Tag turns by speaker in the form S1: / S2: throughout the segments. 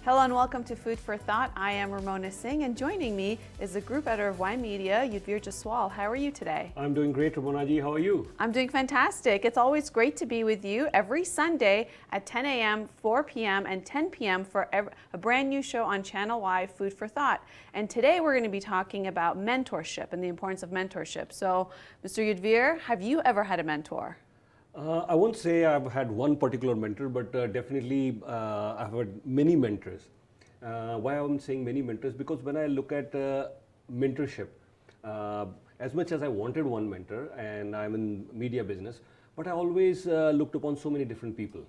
S1: Hello and welcome to Food for Thought. I am Ramona Singh and joining me is the group editor of Y Media, Yudhvir Jaswal. How are you today?
S2: I'm doing great, Ramona ji. How are you?
S1: I'm doing fantastic. It's always great to be with you every Sunday at 10 a.m., 4 p.m., and 10 p.m. for a brand new show on Channel Y, Food for Thought. And today we're going to be talking about mentorship and the importance of mentorship. So, Mr. Yudhvir, have you ever had a mentor?
S2: I won't say I've had one particular mentor, but definitely I've had many mentors. Why I'm saying many mentors? Because when I look at mentorship, as much as I wanted one mentor, and I'm in media business, but I always looked upon so many different people.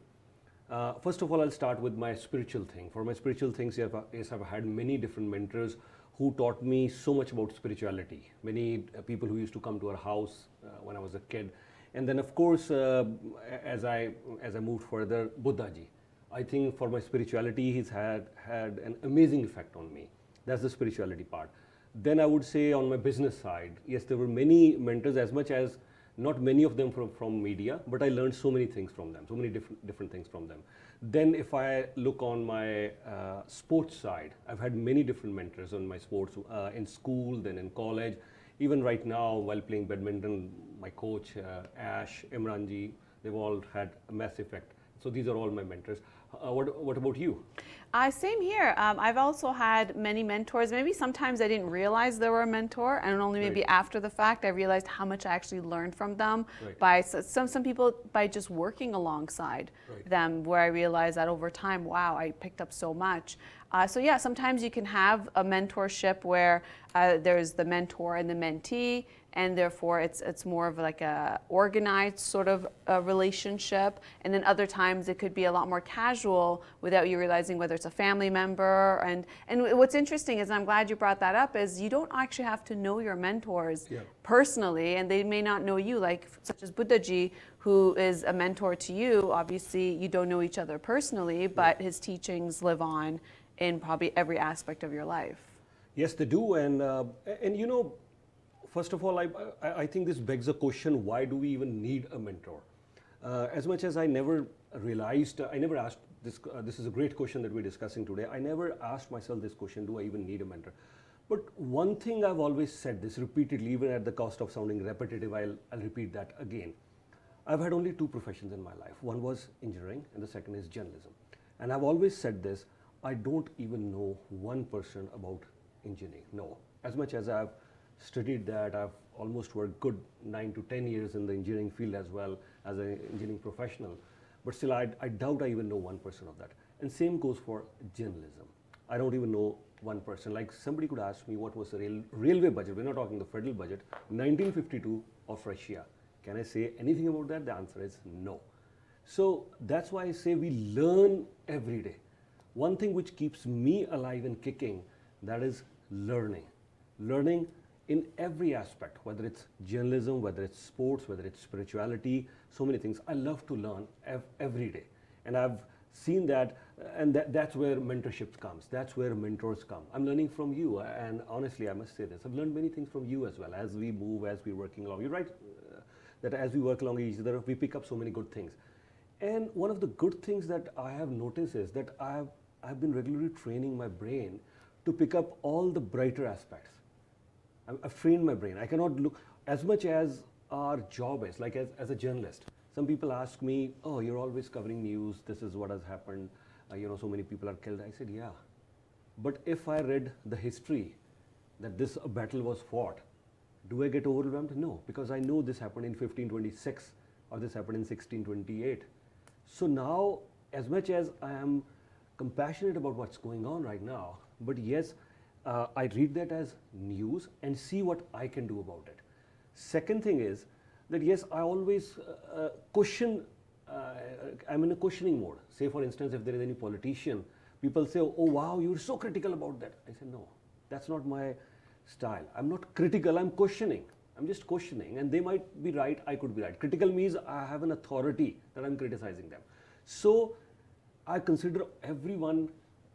S2: First of all, I'll start with my spiritual thing. For my spiritual things, yes, I've had many different mentors who taught me so much about spirituality. Many people who used to come to our house when I was a kid. And then, of course, as I moved further, Buddhaji. I think for my spirituality, he's had an amazing effect on me. That's the spirituality part. Then I would say on my business side, yes, there were many mentors, as much as not many of them from media, but I learned so many things from them, so many different things from them. Then if I look on my sports side, I've had many different mentors on my sports, in school, then in college. Even right now, while playing badminton, my coach, Ash, Imranji, they've all had a massive effect. So these are all my mentors. What about you?
S1: Same here. I've also had many mentors. Maybe sometimes I didn't realize they were a mentor, and only maybe after the fact I realized how much I actually learned from them. By some people by just working alongside them, where I realized that over time, wow, I picked up so much. So yeah, sometimes you can have a mentorship where there's the mentor and the mentee, and therefore it's more of like a organized sort of relationship. And then other times it could be a lot more casual without you realizing whether it's a family member. And what's interesting is, and I'm glad you brought that up, is you don't actually have to know your mentors personally, and they may not know you, like such as Buddhaji, who is a mentor to you. Obviously you don't know each other personally, but his teachings live on in probably every aspect of your life.
S2: Yes, they do. And you know, first of all, I think this begs a question, why do we even need a mentor? As much as I never realized, I never asked this, this is a great question that we're discussing today. I never asked myself this question, do I even need a mentor? But one thing I've always said this repeatedly, even at the cost of sounding repetitive, I'll repeat that again. I've had only two professions in my life. One was engineering and the second is journalism. And I've always said this, I don't even know one person about engineering, no. As much as I've studied that, I've almost worked good 9 to 10 years in the engineering field as well as an engineering professional. But still, I doubt I even know one person of that. And same goes for journalism. I don't even know one person. Like somebody could ask me what was the railway budget, we're not talking the federal budget, 1952 of Russia. Can I say anything about that? The answer is no. So that's why I say we learn every day. One thing which keeps me alive and kicking, that is learning. Learning in every aspect, whether it's journalism, whether it's sports, whether it's spirituality, so many things. I love to learn every day. And I've seen that, and that's where mentorship comes. That's where mentors come. I'm learning from you, and honestly, I must say this. I've learned many things from you as well, as we move, as we're working along. You're right, that as we work along each other, we pick up so many good things. And one of the good things that I have noticed is that I've been regularly training my brain to pick up all the brighter aspects. I've trained my brain. I cannot look, as much as our job is, like as a journalist. Some people ask me, oh, you're always covering news, this is what has happened, you know, so many people are killed. I said, yeah. But if I read the history that this battle was fought, do I get overwhelmed? No, because I know this happened in 1526 or this happened in 1628. So now, as much as I am compassionate about what's going on right now, but yes, I read that as news and see what I can do about it. Second thing is that yes, I always question, I'm in a questioning mode. Say for instance, if there is any politician, people say, oh wow, you're so critical about that. I say, no, that's not my style. I'm not critical, I'm questioning. I'm just questioning, and they might be right, I could be right. Critical means I have an authority that I'm criticizing them. So I consider everyone,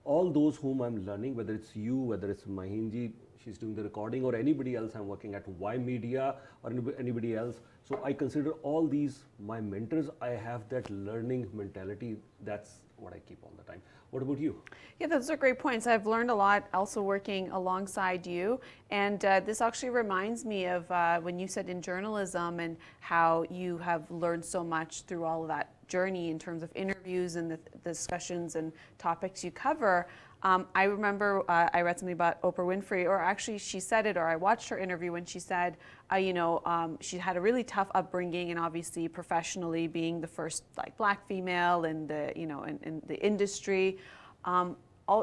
S2: all those whom I'm learning, whether it's you, whether it's Mahinji, she's doing the recording, or anybody else I'm working at Y Media, or anybody else. So I consider all these my mentors. I have that learning mentality. That's what I keep all the time. What about you?
S1: Yeah, those are great points. I've learned a lot also working alongside you. And this actually reminds me of when you said in journalism and how you have learned so much through all of that journey in terms of interviews and the discussions and topics you cover. I remember I read something about Oprah Winfrey, or actually she said it, or I watched her interview when she said, she had a really tough upbringing, and obviously professionally being the first like black female in the in the industry.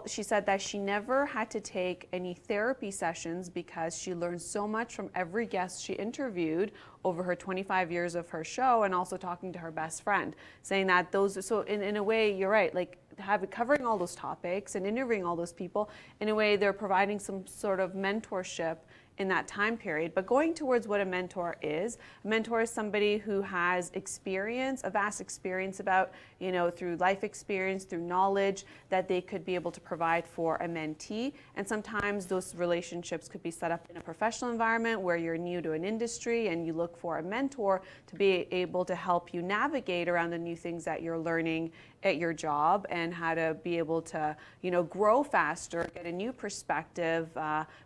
S1: She said that she never had to take any therapy sessions because she learned so much from every guest she interviewed over her 25 years of her show, and also talking to her best friend, saying that so in a way, you're right, like covering all those topics and interviewing all those people, in a way they're providing some sort of mentorship in that time period. But going towards what a mentor is somebody who has experience, a vast experience about, through life experience, through knowledge that they could be able to provide for a mentee. And sometimes those relationships could be set up in a professional environment where you're new to an industry and you look for a mentor to be able to help you navigate around the new things that you're learning at your job, and how to be able to, grow faster, get a new perspective,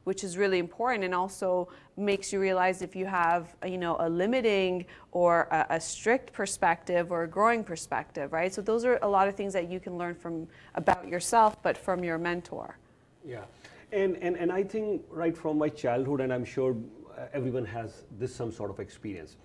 S1: which is really important, and also makes you realize if you have, a limiting or a strict perspective or a growing perspective, right? So those are a lot of things that you can learn from about yourself, but from your mentor.
S2: Yeah, and I think right from my childhood, and I'm sure everyone has some sort of experience.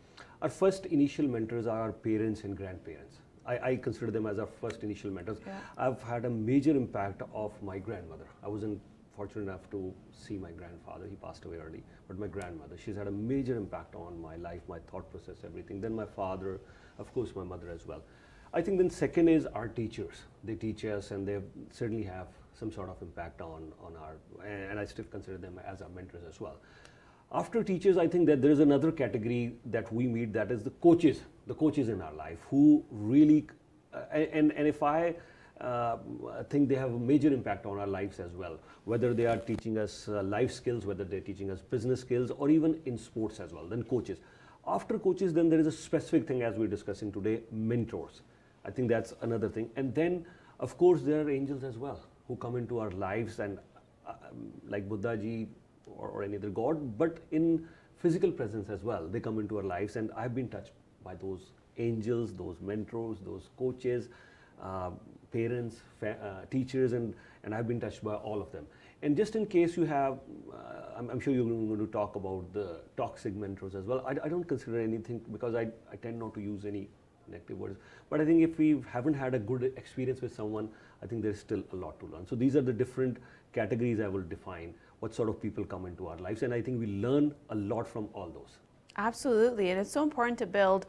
S2: Our first initial mentors are our parents and grandparents. I consider them as our first initial mentors. Yeah. I've had a major impact of my grandmother. I wasn't fortunate enough to see my grandfather. He passed away early. But my grandmother, she's had a major impact on my life, my thought process, everything. Then my father, of course my mother as well. I think then second is our teachers. They teach us, and they certainly have some sort of impact on our, and I still consider them as our mentors as well. After teachers, I think that there is another category that we meet, that is the coaches in our life, who really, and if I think they have a major impact on our lives as well, whether they are teaching us life skills, whether they're teaching us business skills, or even in sports as well, then coaches. After coaches, then there is a specific thing, as we're discussing today, mentors. I think that's another thing. And then, of course, there are angels as well, who come into our lives, and like Buddha ji, or any other god, but in physical presence as well. They come into our lives, and I've been touched by those angels, those mentors, those coaches, parents, teachers, and I've been touched by all of them. And just in case you have, I'm sure you're going to talk about the toxic mentors as well. I don't consider anything, because I tend not to use any negative words. But I think if we haven't had a good experience with someone, I think there's still a lot to learn. So these are the different categories I will define, what sort of people come into our lives. And I think we learn a lot from all those.
S1: Absolutely, and it's so important to build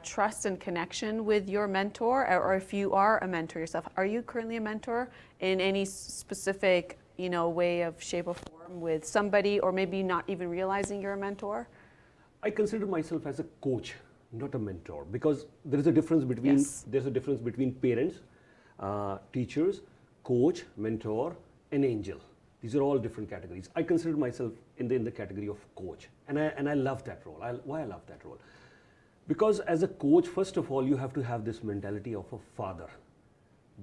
S1: trust and connection with your mentor, or if you are a mentor yourself. Are you currently a mentor in any specific, way of shape or form with somebody, or maybe not even realizing you're a mentor?
S2: I consider myself as a coach, not a mentor, because there is a difference between parents, teachers, coach, mentor, and angel. These are all different categories. I consider myself in the category of coach, and I love that role. Why I love that role? Because as a coach, first of all, you have to have this mentality of a father,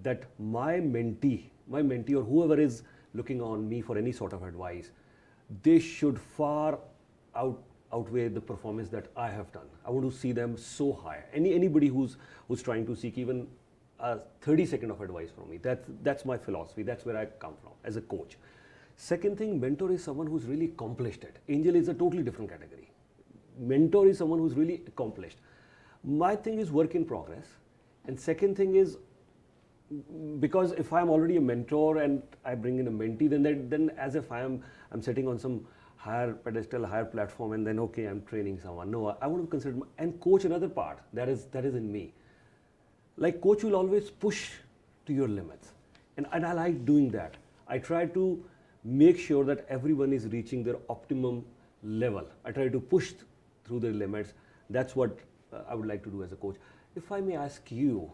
S2: that my mentee or whoever is looking on me for any sort of advice, they should far outweigh the performance that I have done. I want to see them so high. Anybody who's trying to seek even a 30-second of advice from me, that's my philosophy. That's where I come from as a coach. Second thing, mentor is someone who's really accomplished it. Angel is a totally different category. Mentor is someone who's really accomplished. My thing is work in progress. And second thing is, because if I'm already a mentor and I bring in a mentee, then as if I'm sitting on some higher pedestal, higher platform, and then okay, I'm training someone. No, I want to consider and coach another part that is in me. Like coach will always push to your limits, and I like doing that. I try to make sure that everyone is reaching their optimum level. I try to push through their limits. That's what I would like to do as a coach. If I may ask you,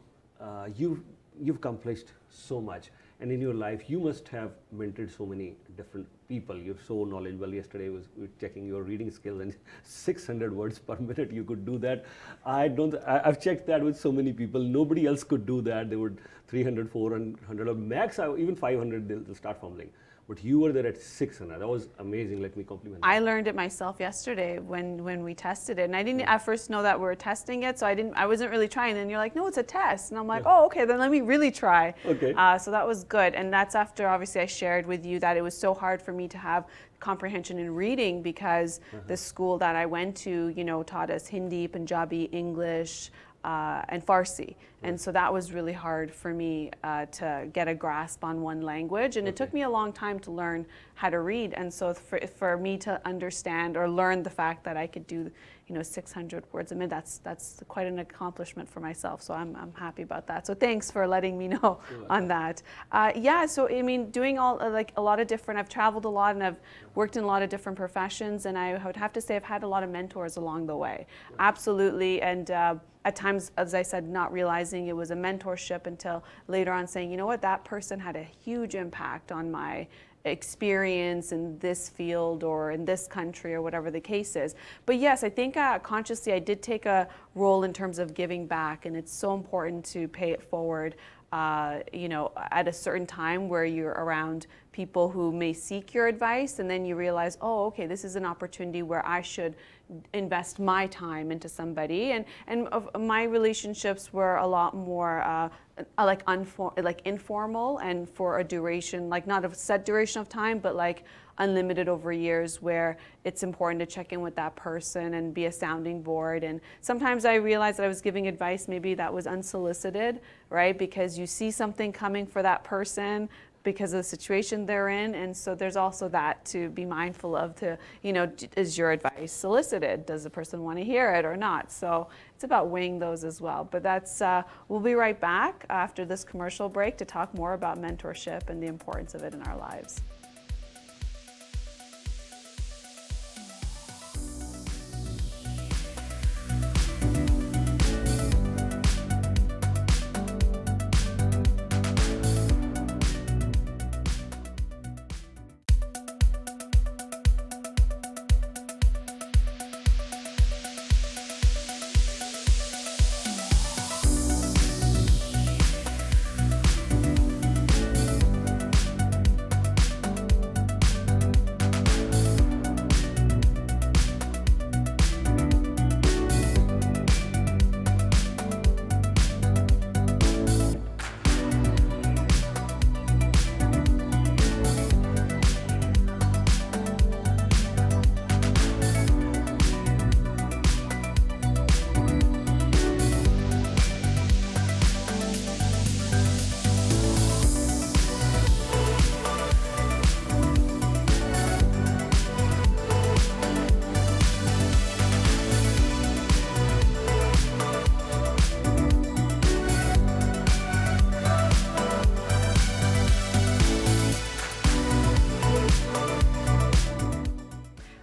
S2: you you've accomplished so much, and in your life you must have mentored so many different people. You're so knowledgeable. Yesterday we were checking your reading skills, and 600 words per minute you could do that. I've checked that with so many people. Nobody else could do that. They would 300, 400, or max even 500 they'll start fumbling. But you were there at 600. That was amazing. Let me compliment you.
S1: I learned it myself yesterday when we tested it, and I didn't at first know that we were testing it, so I wasn't really trying. And you're like, no, it's a test, and I'm like, oh, okay, then let me really try.
S2: Okay.
S1: So that was good, and that's after obviously I shared with you that it was so hard for me to have comprehension in reading because the school that I went to, taught us Hindi, Punjabi, English, and Farsi. And so that was really hard for me to get a grasp on one language. And it took me a long time to learn how to read. And so for me to understand or learn the fact that I could do 600 words a minute, that's quite an accomplishment for myself. So I'm happy about that. So thanks for letting me know on that. So I mean, doing all a lot of different, I've traveled a lot and I've worked in a lot of different professions, and I would have to say I've had a lot of mentors along the way. Absolutely. And at times, as I said, not realizing it was a mentorship until later on saying, you know what, that person had a huge impact on my experience in this field or in this country or whatever the case is. But yes, I think consciously I did take a role in terms of giving back, and it's so important to pay it forward. At a certain time where you're around people who may seek your advice, and then you realize, oh, okay, this is an opportunity where I should invest my time into somebody. And my relationships were a lot more informal and for a duration, like not a set duration of time, but like unlimited over years, where it's important to check in with that person and be a sounding board. And sometimes I realized that I was giving advice maybe that was unsolicited, right? Because you see something coming for that person because of the situation they're in. And so there's also that to be mindful of, is your advice solicited? Does the person want to hear it or not? So it's about weighing those as well. But we'll be right back after this commercial break to talk more about mentorship and the importance of it in our lives.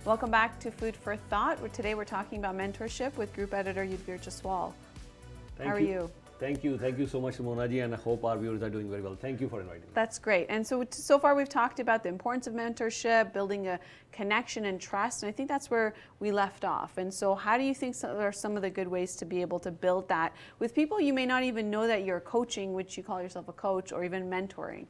S1: Welcome back to Food for Thought. Today we're talking about mentorship with Group Editor Yudhvir Jaswal. How are you?
S2: Thank you so much, Monaji, and I hope our viewers are doing very well. Thank you for inviting me.
S1: That's great. And so far we've talked about the importance of mentorship, building a connection and trust, and I think that's where we left off. And so how do you think are some of the good ways to be able to build that with people you may not even know that you're coaching, which you call yourself a coach, or even mentoring?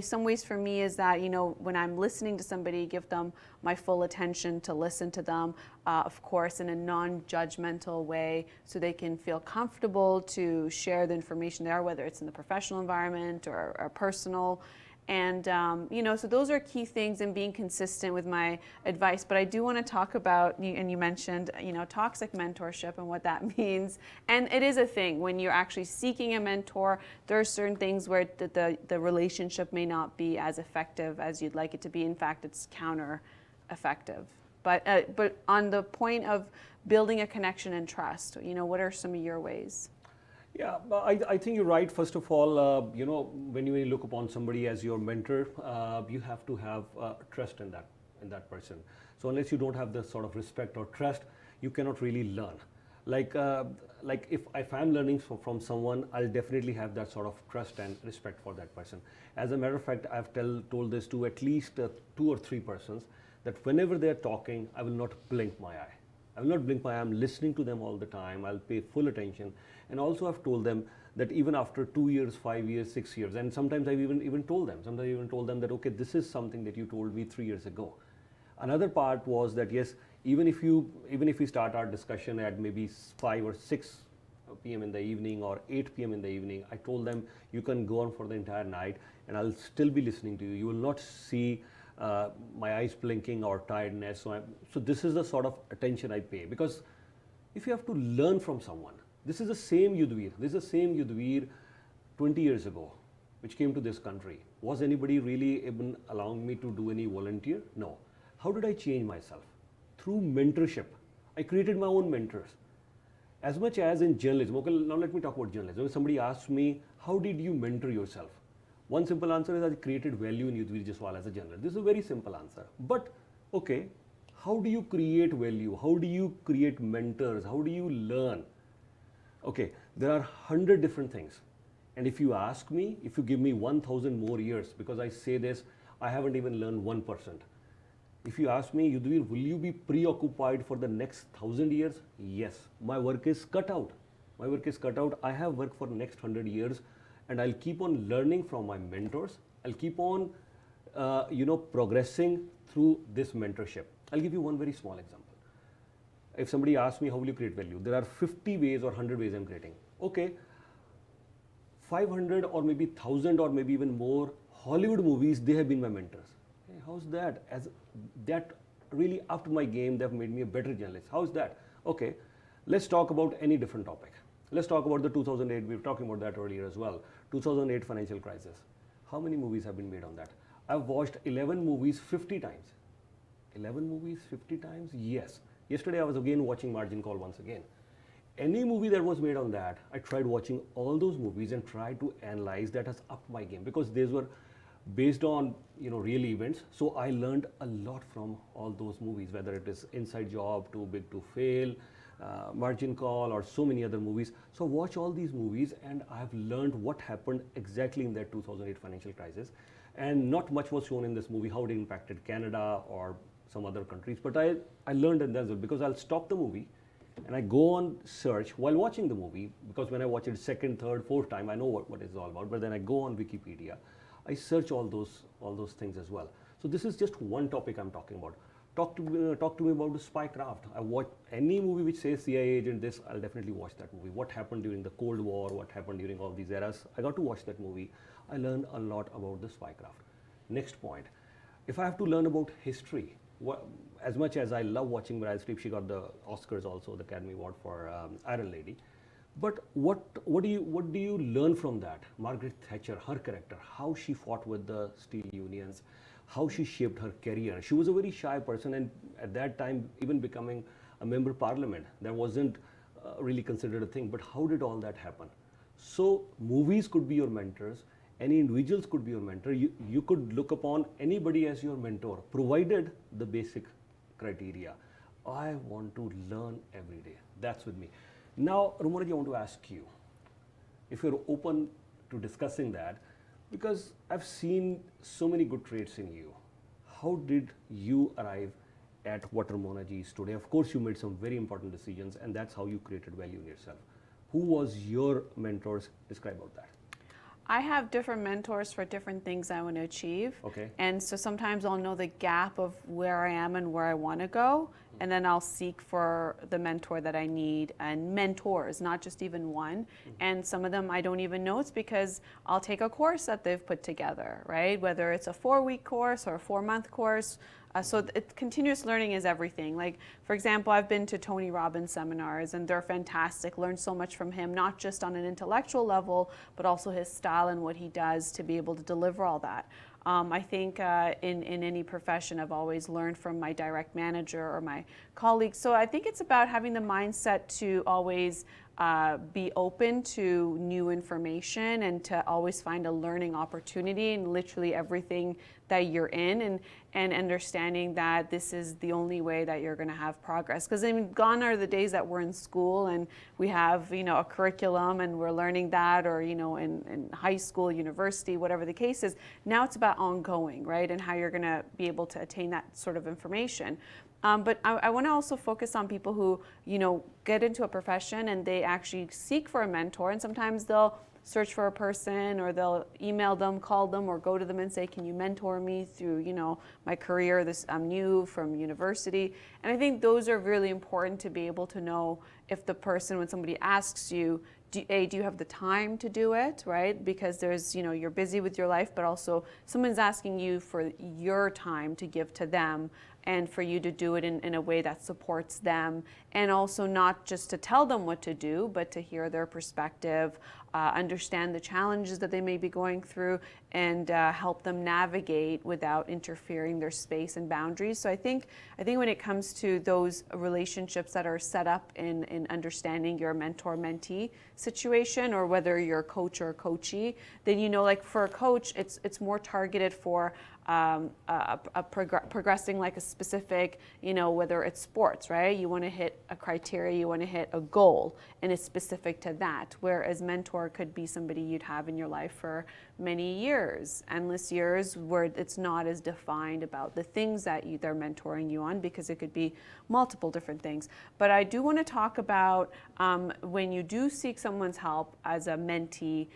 S1: Some ways for me is that, when I'm listening to somebody, give them my full attention to listen to them, of course, in a non-judgmental way, so they can feel comfortable to share the information there, whether it's in the professional environment or personal. And, so those are key things in being consistent with my advice. But I do want to talk about, and you mentioned, toxic mentorship and what that means. And it is a thing. When you're actually seeking a mentor, there are certain things where the relationship may not be as effective as you'd like it to be. In fact, it's counter-effective. But on the point of building a connection and trust, what are some of your ways?
S2: Yeah, I think you're right. First of all, when you look upon somebody as your mentor, you have to have trust in that person. So unless you don't have the sort of respect or trust, you cannot really learn. Like like if I'm learning from someone, I'll definitely have that sort of trust and respect for that person. As a matter of fact, I've told this to at least 2 or 3 persons, that whenever they're talking, I will not blink my eye. I will not blink my eye. I'm listening to them all the time. I'll pay full attention. And also I've told them that even after 2 years, 5 years, 6 years, and sometimes I've even told them that, okay, this is something that you told me 3 years ago. Another part was that, yes, even if we start our discussion at maybe 5 or 6 p.m. in the evening or 8 p.m. in the evening, I told them you can go on for the entire night and I'll still be listening to you. You will not see my eyes blinking or tiredness. So this is the sort of attention I pay, because if you have to learn from someone, this is the same Yudhvir 20 years ago, which came to this country. Was anybody really even allowing me to do any volunteer? No. How did I change myself? Through mentorship. I created my own mentors. As much as in journalism, okay, now let me talk about journalism. If somebody asks me, how did you mentor yourself? One simple answer is I created value in Yudhvir Jaswal as a journalist. This is a very simple answer. But, okay, how do you create value? How do you create mentors? How do you learn? Okay, there are 100 different things. And if you ask me, if you give me 1,000 more years, because I say this, I haven't even learned 1%. If you ask me, Yudhvir, will you be preoccupied for the next 1,000 years? Yes. My work is cut out. My work is cut out. I have work for the next 100 years, and I'll keep on learning from my mentors. I'll keep on, progressing through this mentorship. I'll give you one very small example. If somebody asks me, how will you create value? There are 50 ways or 100 ways I'm creating. Okay, 500 or maybe 1,000 or maybe even more Hollywood movies, they have been my mentors. Hey, how's that? As that really upped my game, they've made me a better journalist. How's that? Okay, let's talk about any different topic. Let's talk about the 2008, we were talking about that earlier as well. 2008 financial crisis. How many movies have been made on that? I've watched 11 movies 50 times. 11 movies 50 times? Yes. Yesterday I was again watching Margin Call once again. Any movie that was made on that, I tried watching all those movies and tried to analyze. That has upped my game, because these were based on real events. So I learned a lot from all those movies, whether it is Inside Job, Too Big to Fail, Margin Call, or so many other movies. So watch all these movies and I've learned what happened exactly in that 2008 financial crisis. And not much was shown in this movie, how it impacted Canada or some other countries. But I learned in that, because I'll stop the movie and I go on search while watching the movie, because when I watch it second, third, fourth time, I know what it's all about. But then I go on Wikipedia, I search all those things as well. So this is just one topic I'm talking about. Talk to me about the spy craft. I watch any movie which says CIA agent this, I'll definitely watch that movie. What happened during the Cold War, what happened during all these eras, I got to watch that movie. I learned a lot about the spy craft. Next point, if I have to learn about history, as much as I love watching Meryl Streep, she got the Oscars also, the Academy Award for Iron Lady. But what do you learn from that? Margaret Thatcher, her character, how she fought with the steel unions, how she shaped her career. She was a very shy person, and at that time, even becoming a member of parliament, that wasn't really considered a thing. But how did all that happen? So movies could be your mentors. Any individuals could be your mentor. You could look upon anybody as your mentor, provided the basic criteria. I want to learn every day. That's with me. Now, Rumaraji, I want to ask you, if you're open to discussing that, because I've seen so many good traits in you. How did you arrive at what Ramonaji is today? Of course, you made some very important decisions, and that's how you created value in yourself. Who was your mentors? Describe about that.
S1: I have different mentors for different things I want to achieve.
S2: Okay.
S1: And so sometimes I'll know the gap of where I am and where I want to go, and then I'll seek for the mentor that I need, and mentors, not just even one. And some of them I don't even know. It's because I'll take a course that they've put together, right? Whether it's a 4-week course or a 4-month course. So continuous learning is everything. Like, for example, I've been to Tony Robbins seminars, and they're fantastic. Learned so much from him, not just on an intellectual level, but also his style and what he does to be able to deliver all that. I think in any profession, I've always learned from my direct manager or my colleagues. So I think it's about having the mindset to always be open to new information and to always find a learning opportunity in literally everything that you're in, and understanding that this is the only way that you're going to have progress. Because I mean, gone are the days that we're in school and we have, you know, a curriculum and we're learning that, or, you know, in high school, university, whatever the case is. Now it's about ongoing, right? And how you're going to be able to attain that sort of information. But I want to also focus on people who, you know, get into a profession and they actually seek for a mentor, and sometimes they'll search for a person, or they'll email them, call them, or go to them and say, can you mentor me through, you know, my career? I'm new from university. And I think those are really important to be able to know if the person, when somebody asks you, do you have the time to do it, right? Because there's, you know, you're busy with your life, but also someone's asking you for your time to give to them, and for you to do it in a way that supports them, and also not just to tell them what to do, but to hear their perspective, understand the challenges that they may be going through, and help them navigate without interfering their space and boundaries. So I think when it comes to those relationships that are set up in understanding your mentor-mentee situation, or whether you're a coach or a coachee, then, you know, like for a coach, it's more targeted for progressing like a specific, you know, whether it's sports, right? You want to hit a criteria, you want to hit a goal, and it's specific to that. Whereas mentor could be somebody you'd have in your life for many years, endless years, where it's not as defined about the things that they're mentoring you on, because it could be multiple different things. But I do want to talk about when you do seek someone's help as a mentee,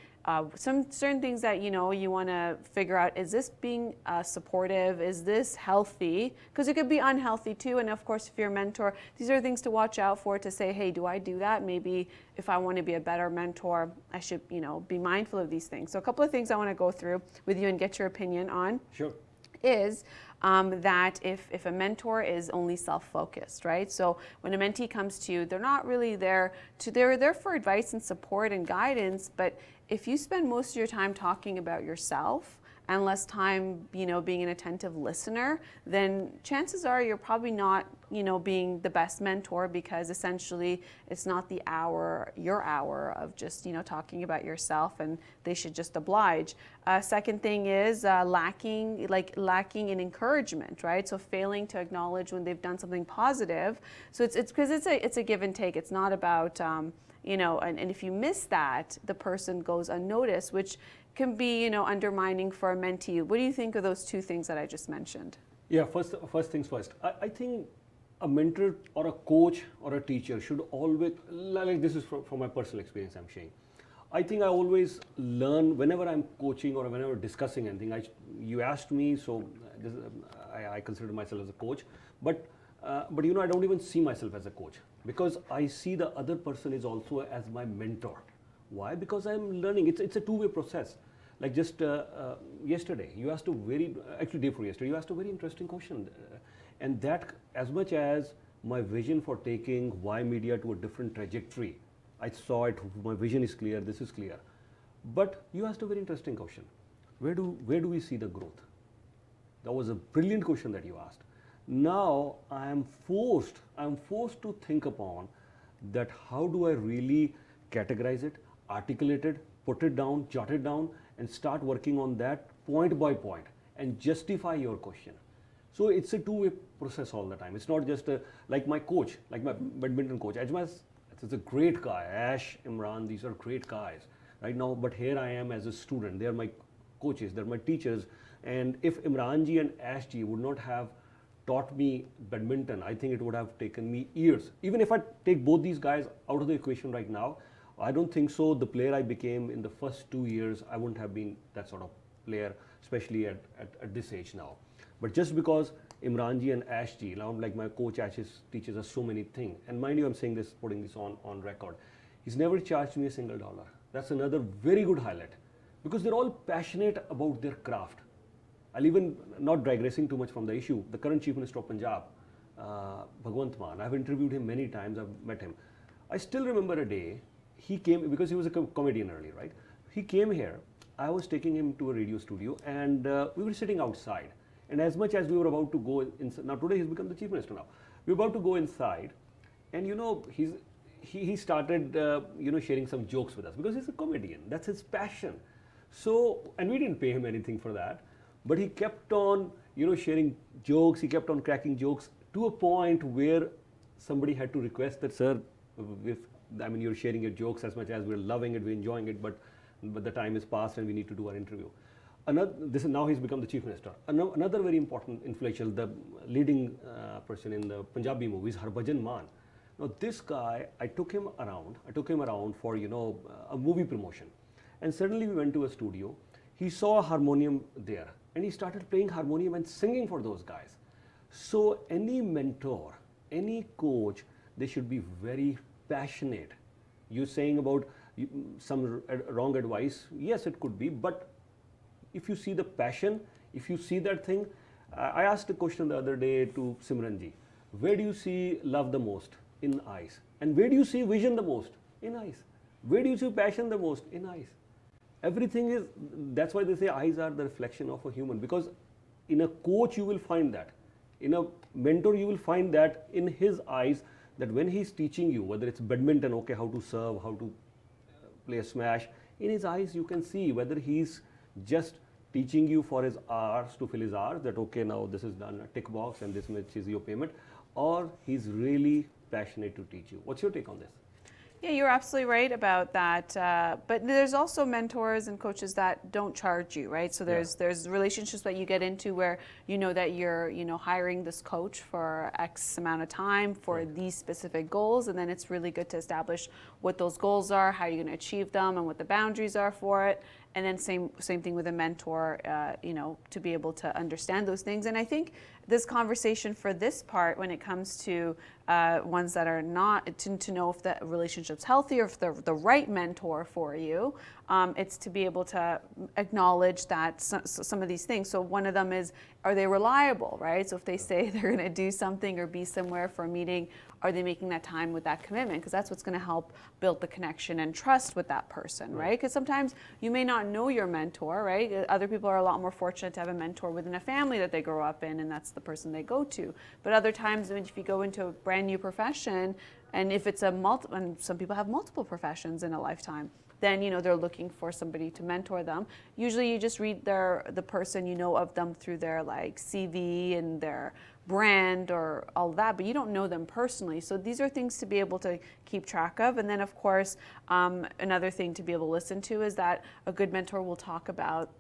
S1: some certain things that, you know, you want to figure out, is this being supportive? Is this healthy? Because it could be unhealthy too. And of course, if you're a mentor, these are things to watch out for, to say, hey, do I do that? Maybe if I want to be a better mentor, I should, you know, be mindful of these things. So a couple of things I want to go through with you and get your opinion on.
S2: Sure.
S1: Is that if a mentor is only self-focused, right? So when a mentee comes to you, they're not really there they're there for advice and support and guidance, but if you spend most of your time talking about yourself and less time, you know, being an attentive listener, then chances are you're probably not, you know, being the best mentor, because essentially it's not your hour of just, you know, talking about yourself, and they should just oblige. Second thing is lacking in encouragement, right? So failing to acknowledge when they've done something positive. So it's because it's a give and take. It's not about you know, and if you miss that, the person goes unnoticed, which can be, you know, undermining for a mentee. What do you think of those two things that I just mentioned?
S2: Yeah, first things first. I think a mentor or a coach or a teacher should always, like this is from my personal experience I'm saying. I think I always learn whenever I'm coaching or whenever discussing anything. You asked me, so I consider myself as a coach, but you know, I don't even see myself as a coach, because I see the other person is also as my mentor. Why? Because I'm learning. It's a two-way process. Like just yesterday, you asked actually day before yesterday, you asked a very interesting question. And that, as much as my vision for taking Y Media to a different trajectory, I saw it, my vision is clear, this is clear. But you asked a very interesting question. Where do we see the growth? That was a brilliant question that you asked. Now I am forced to think upon that, how do I really categorize it, articulate it, put it down, jot it down, and start working on that point by point and justify your question. So it's a two-way process all the time. It's not just like my coach, like my badminton coach. Ajmal is a great guy. Ash, Imran, these are great guys right now. But here I am as a student. They are my coaches. They're my teachers. And if Imranji and Ashji would not have taught me badminton, I think it would have taken me years. Even if I take both these guys out of the equation right now, I don't think so. The player I became in the first 2 years, I wouldn't have been that sort of player, especially at this age now. But just because Imranji and Ashji, now like my coach Ash teaches us so many things, and mind you, I'm saying this, putting this on record, he's never charged me a single dollar. That's another very good highlight, because they're all passionate about their craft. I'll even, not digressing too much from the issue, the current Chief Minister of Punjab, Bhagwant Mann, I've interviewed him many times, I've met him. I still remember a day, he came, because he was a comedian earlier, right? He came here, I was taking him to a radio studio, and we were sitting outside. And as much as we were about to go inside, now today he's become the Chief Minister now, we were about to go inside, and you know, he started, sharing some jokes with us because he's a comedian. That's his passion. So, and we didn't pay him anything for that, but he kept on, sharing jokes. He kept on cracking jokes to a point where somebody had to request that, sir, you're sharing your jokes as much as we're loving it, we're enjoying it, but the time is past and we need to do our interview. Now he's become the chief minister. Another very important influential, the leading person in the Punjabi movies, Harbhajan Mann. Now this guy, I took him around for a movie promotion, and suddenly we went to a studio. He saw a harmonium there, and he started playing harmonium and singing for those guys. So any mentor, any coach, they should be very passionate. You're saying about some wrong advice, yes, it could be, but if you see the passion, if you see that thing, I asked a question the other day to Simranji, where do you see love the most? In eyes. And where do you see vision the most? In eyes. Where do you see passion the most? In eyes. Everything is, that's why they say eyes are the reflection of a human, because in a coach you will find that. In a mentor you will find that in his eyes, that when he's teaching you, whether it's badminton, okay, how to serve, how to play a smash, in his eyes you can see whether he's just teaching you for his hours, to fill his hours, that okay, now this is done, a tick box and this much is your payment, or he's really passionate to teach you. What's your take on this?
S1: Yeah, you're absolutely right about that. But there's also mentors and coaches that don't charge you, right? So there's relationships that you get into where you know that you're hiring this coach for X amount of time for these specific goals, and then it's really good to establish what those goals are, how you're going to achieve them, and what the boundaries are for it. And then same thing with a mentor, to be able to understand those things. And I think this conversation for this part, when it comes to ones that are not, to know if the relationship's healthy or if they're the right mentor for you, it's to be able to acknowledge that some of these things. So one of them is, are they reliable, right? So if they say they're going to do something or be somewhere for a meeting, are they making that time with that commitment? Because that's what's going to help build the connection and trust with that person, right? Because sometimes you may not know your mentor, right? Other people are a lot more fortunate to have a mentor within a family that they grow up in, and that's the person they go to. But other times, if you go into a brand new profession, and if it's and some people have multiple professions in a lifetime, then they're looking for somebody to mentor them. Usually you just read the person of them through their CV and their brand or all that, but you don't know them personally. So these are things to be able to keep track of. And then of course, another thing to be able to listen to is that a good mentor will talk about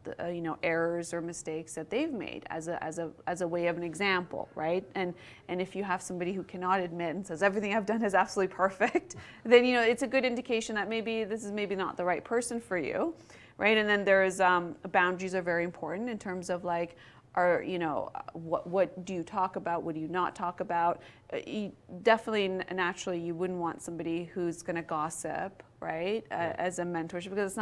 S1: errors or mistakes that they've made as a way of an example, right? And if you have somebody who cannot admit and says everything I've done is absolutely perfect, then it's a good indication that maybe this is not the right person for you, right? And then there's boundaries are very important in terms of what do you talk about, what do you not talk about. Definitely, naturally, you wouldn't want somebody who's going to gossip, right, as a mentorship, because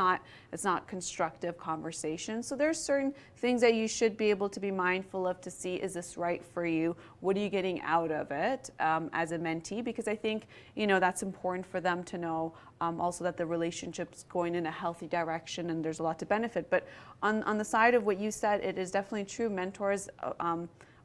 S1: it's not constructive conversation. So there's certain things that you should be able to be mindful of to see, is this right for you? What are you getting out of it as a mentee? Because I think that's important for them to know also that the relationship's going in a healthy direction and there's a lot to benefit. But on the side of what you said, it is definitely true. Mentors,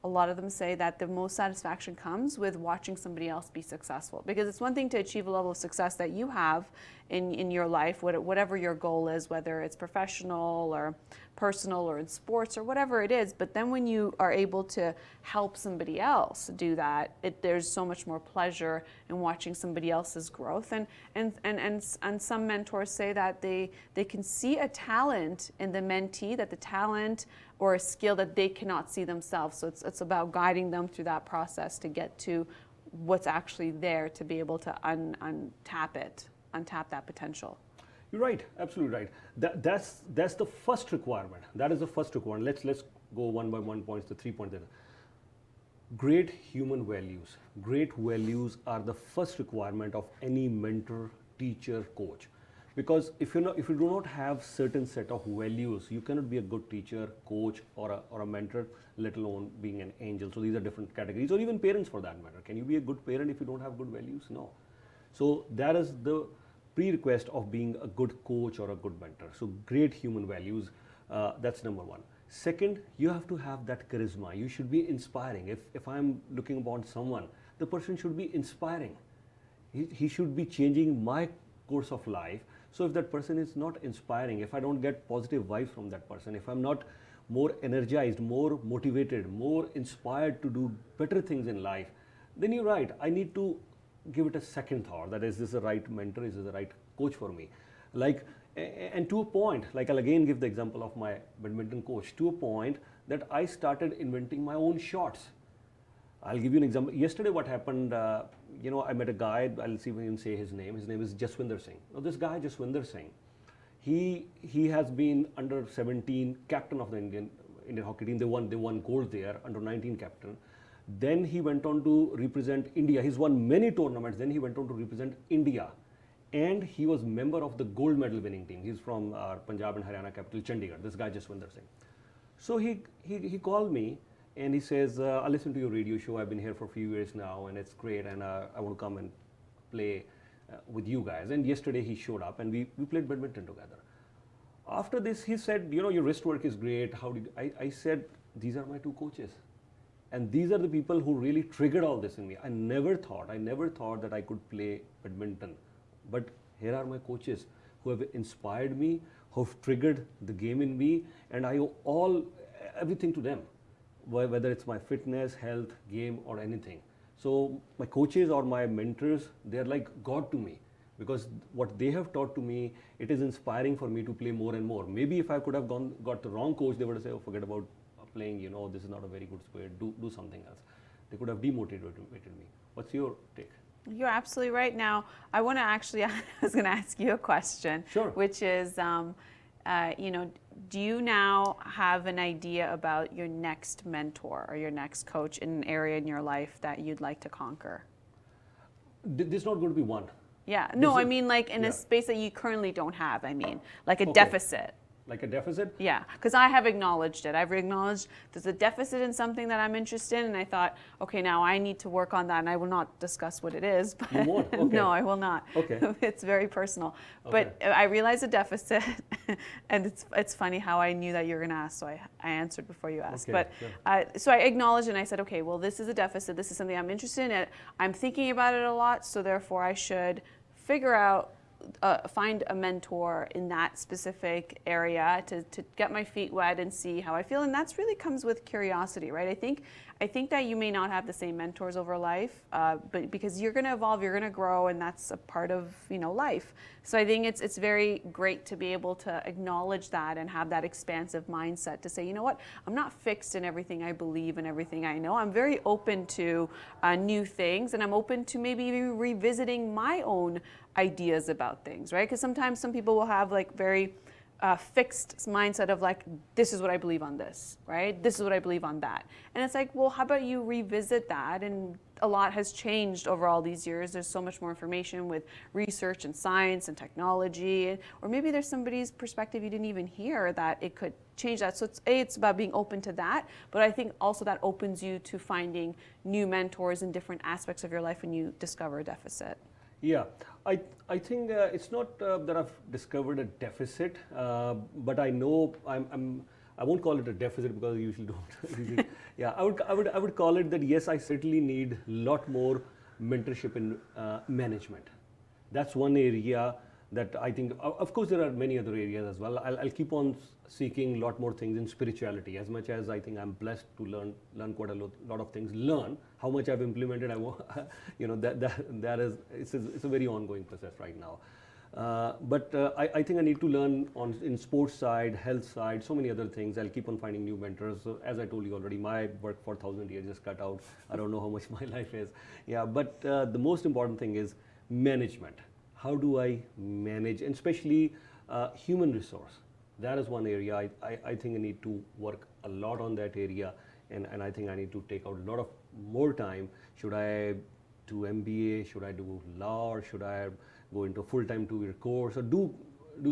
S1: a lot of them say that the most satisfaction comes with watching somebody else be successful. Because it's one thing to achieve a level of success that you have in your life, whatever your goal is, whether it's professional or personal or in sports or whatever it is. But then when you are able to help somebody else do that, there's so much more pleasure in watching somebody else's growth. And some mentors say that they can see a talent in the mentee, that the talent or a skill that they cannot see themselves. So it's about guiding them through that process to get to what's actually there to be able to untap that potential.
S2: You're right, absolutely right. That's the first requirement. That is the first requirement. Let's go one by one points, the 3 points there. Great human values. Great values are the first requirement of any mentor, teacher, coach. Because if you do not have certain set of values, you cannot be a good teacher, coach, or a mentor, let alone being an angel. So these are different categories, or even parents for that matter. Can you be a good parent if you don't have good values? No. So that is the prerequisite of being a good coach or a good mentor. So great human values, that's number one. Second, you have to have that charisma. You should be inspiring. If I'm looking upon someone, the person should be inspiring. he should be changing my course of life. So if that person is not inspiring, if I don't get positive vibes from that person, if I'm not more energized, more motivated, more inspired to do better things in life, then you're right, I need to give it a second thought, that is this the right mentor, is this the right coach for me? Like, and to a point, like I'll again give the example of my badminton coach, to a point that I started inventing my own shots. I'll give you an example. Yesterday what happened, I met a guy, I'll see if I can say his name. His name is Jaswinder Singh. Now this guy, Jaswinder Singh, he has been under 17 captain of the Indian hockey team. They won gold there, under 19 captain. Then he went on to represent India. He's won many tournaments. Then he went on to represent India. And he was member of the gold medal winning team. He's from Punjab and Haryana capital, Chandigarh. This guy, Jaswinder Singh. So he called me and he says, I listen to your radio show. I've been here for a few years now and it's great. And I want to come and play with you guys. And yesterday he showed up and we played badminton together. After this, he said, your wrist work is great. How did I said, these are my two coaches. And these are the people who really triggered all this in me. I never thought that I could play badminton. But here are my coaches who have inspired me, who have triggered the game in me, and I owe everything to them, whether it's my fitness, health, game, or anything. So my coaches or my mentors, they're like God to me, because what they have taught to me, it is inspiring for me to play more and more. Maybe if I could have got the wrong coach, they would have said, oh, forget about playing, this is not a very good sport, do something else. They could have demotivated me. What's your take?
S1: You're absolutely right. Now, I want to actually, I was going to ask you a question,
S2: sure,
S1: which is, do you now have an idea about your next mentor or your next coach in an area in your life that you'd like to conquer?
S2: There's not going to be one.
S1: Yeah. No, I mean like in a space that you currently don't have, like a deficit.
S2: Like a deficit?
S1: Yeah, because I have acknowledged it. I've acknowledged there's a deficit in something that I'm interested in, and I thought, okay, now I need to work on that, and I will not discuss what it is. But
S2: you won't? Okay.
S1: No, I will not.
S2: Okay.
S1: It's very personal.
S2: Okay.
S1: But I realized a deficit, and it's funny how I knew that you were going to ask, so I answered before you asked.
S2: Okay,
S1: but so I acknowledged, and I said, okay, well, this is a deficit. This is something I'm interested in. I'm thinking about it a lot, so therefore I should figure out, find a mentor in that specific area to get my feet wet and see how I feel. And that's really comes with curiosity, right? I think that you may not have the same mentors over life, but because you're going to evolve, you're going to grow, and that's a part of life. So I think it's very great to be able to acknowledge that and have that expansive mindset to say, you know what, I'm not fixed in everything I believe and everything I know. I'm very open to new things, and I'm open to maybe even revisiting my own ideas about things, right? Because sometimes some people will have like very fixed mindset of like, this is what I believe on this, right? This is what I believe on that. And it's like, well, how about you revisit that? And a lot has changed over all these years. There's so much more information with research and science and technology, or maybe there's somebody's perspective you didn't even hear that it could change that. So it's about being open to that, but I think also that opens you to finding new mentors in different aspects of your life when you discover a deficit.
S2: Yeah, I think it's not that I've discovered a deficit, but I know I won't call it a deficit because I usually don't. Yeah, I would call it that yes, I certainly need a lot more mentorship in management. That's one area that I think, of course there are many other areas as well. I'll keep on seeking a lot more things in spirituality. As much as I think I'm blessed to learn quite a lot of things, learn how much I've implemented, that is, it's a very ongoing process right now. But I think I need to learn in sports side, health side, so many other things. I'll keep on finding new mentors. So as I told you already, my work for 1,000 years just cut out. I don't know how much my life is. Yeah, but the most important thing is management. How do I manage, and especially human resource? That is one area I think I need to work a lot on that area, and I think I need to take out a lot of more time. Should I do MBA? Should I do law? Or should I go into a full-time 2-year course, or do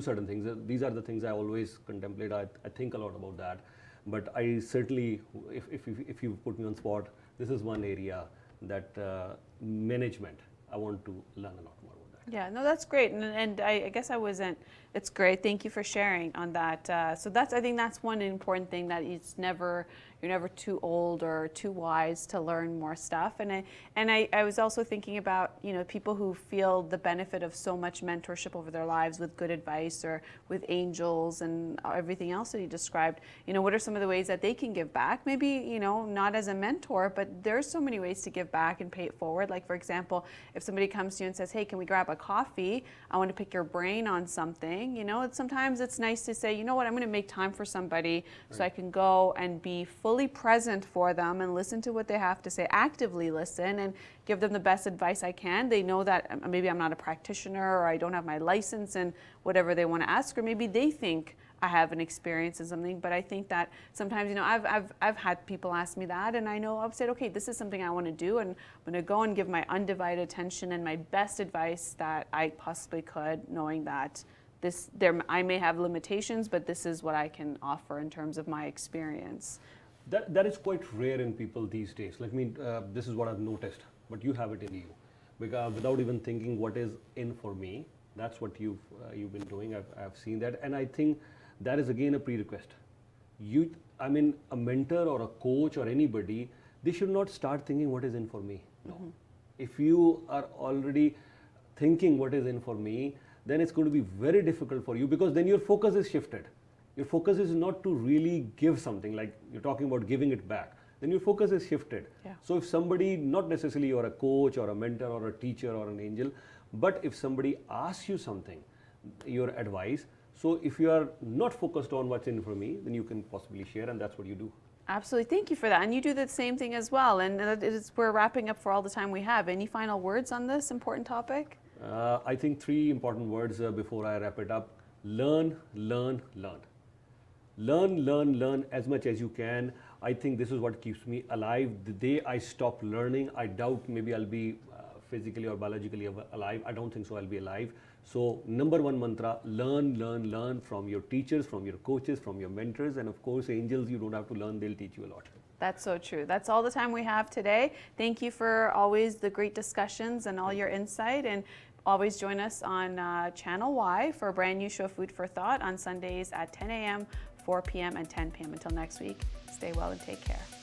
S2: certain things? These are the things I always contemplate. I think a lot about that, but I certainly, if you put me on spot, this is one area that management, I want to learn a lot more about that.
S1: Yeah, no, that's great, and I guess I wasn't. It's great. Thank you for sharing on that. So I think that's one important thing, that you're never too old or too wise to learn more stuff. And I was also thinking about people who feel the benefit of so much mentorship over their lives with good advice or with angels and everything else that you described. What are some of the ways that they can give back? Maybe not as a mentor, but there's so many ways to give back and pay it forward. Like, for example, if somebody comes to you and says, "Hey, can we grab a coffee? I want to pick your brain on something." Sometimes it's nice to say, "You know what? I'm going to make time for somebody so I can go and be fully present for them and listen to what they have to say, actively listen, and give them the best advice I can." They know that maybe I'm not a practitioner, or I don't have my license in whatever they want to ask, or maybe they think I have an experience in something. But I think that sometimes, I've had people ask me that, and I know I've said, okay, this is something I want to do, and I'm going to go and give my undivided attention and my best advice that I possibly could, knowing that I may have limitations, but this is what I can offer in terms of my experience.
S2: That is quite rare in people these days. This is what I've noticed, but you have it in you, because without even thinking what is in for me, that's what you've been doing. I've seen that, and I think that is again a prerequisite. A mentor or a coach or anybody, they should not start thinking what is in for me. No. Mm-hmm. If you are already thinking what is in for me, then it's going to be very difficult for you, because then your focus is shifted. Your focus is not to really give something, like you're talking about giving it back. Then your focus is shifted. Yeah. So if somebody, not necessarily you're a coach or a mentor or a teacher or an angel, but if somebody asks you something, your advice, so if you are not focused on what's in for me, then you can possibly share, and that's what you do.
S1: Absolutely. Thank you for that. And you do the same thing as well. And we're wrapping up for all the time we have. Any final words on this important topic?
S2: I think 3 important words before I wrap it up. Learn, learn, learn. Learn as much as you can. I think this is what keeps me alive. The day I stop learning, I doubt maybe I'll be physically or biologically alive. I don't think so I'll be alive. So number 1 mantra, learn from your teachers, from your coaches, from your mentors, and of course angels, you don't have to learn, they'll teach you a lot.
S1: That's so true. That's all the time we have today. Thank you for always the great discussions and all your insight, and always join us on Channel Y for a brand new show, Food for Thought, on Sundays at 10 a.m., 4 p.m. and 10 p.m. Until next week, stay well and take care.